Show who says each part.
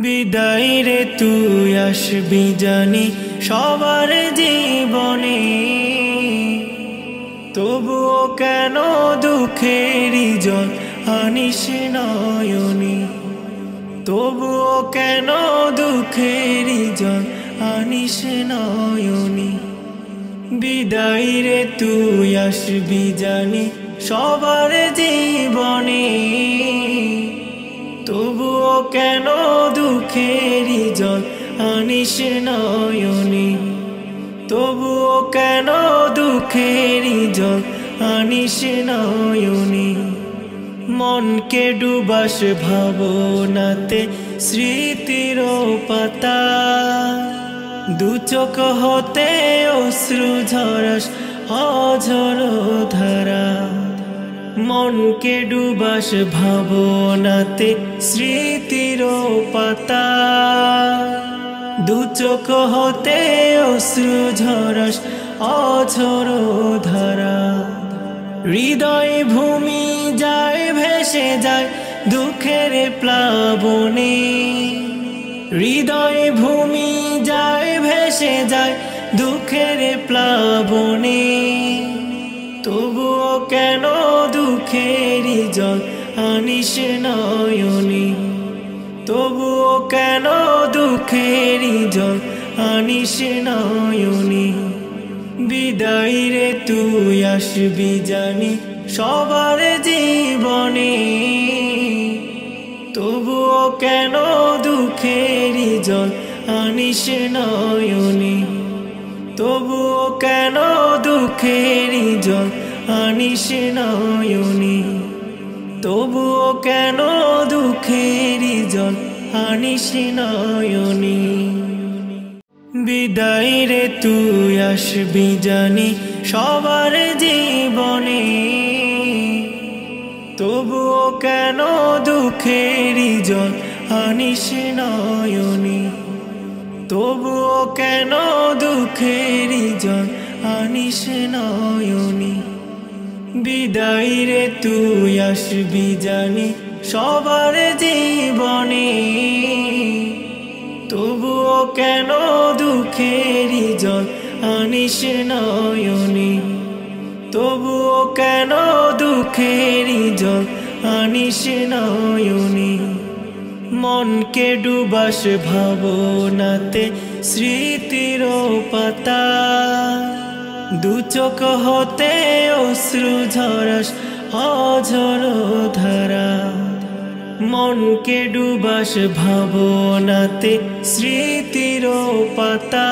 Speaker 1: বিদায় রে তুই আসবি জানি সবার জীবনে, তবুও কেন দুঃখেরই জল আনিস নয়নে, তবুও কেন দুঃখেরই জল আনিস নয়নে। বিদায় রে তুই আসবি জানি সবার জীবনে, তবুও কেন দুঃখেরই জল আনিস নয়নে, তবুও কেন দুঃখেরই জল আনিস নয়নে। মনকে ডুবাস ভাবনাতে স্মৃতির পাতা, দু চোখ হতে অশ্রু ঝরাস অঝর ধারা। মনকে ডুবাস ভাবনাতে স্মৃতির পাতা, দু চোখ হতে অশ্রু ঝরাস অঝর ধারা। হৃদয় ভূমি যায় ভেসে যায় দুঃখের প্লাবনে, হৃদয় ভূমি যায় ভেসে যায় দুঃখের প্লাবনে, তবুও কেন দুঃখেরই জল আনিস নয়নে, তবুও কেন দুঃখেরই জল আনিস নয়নে। বিদায় রে তুই আসবি জানি সবার জীবনে, তবুও কেন দুঃখেরই জল আনিস নয়নে, তবুও কেন দুঃখেরই জল আনিস নয়নে, তবুও কেন দুঃখেরই জল আনিস নয়নে। বিদায় রে তুই আসবি জানি সবার জীবনে, তবুও কেন দুঃখেরই জল আনিস নয়নে, তবুও কেন দুঃখেরই জল আনিস নয়নে। বিদায় রে তুই আসবি জানি সবার জীবনে, তবুও কেন দুঃখেরই জল আনিস নয়নে, তবুও কেন দুঃখেরই জল আনিস নয়নে। মনকে ডুবাস ভাবনাতে স্মৃতির পাতা, দু চোখ হতে অশ্রু ঝরাস অঝর ধারা। মনকে ডুবাস ভাবনাতে স্মৃতির পাতা।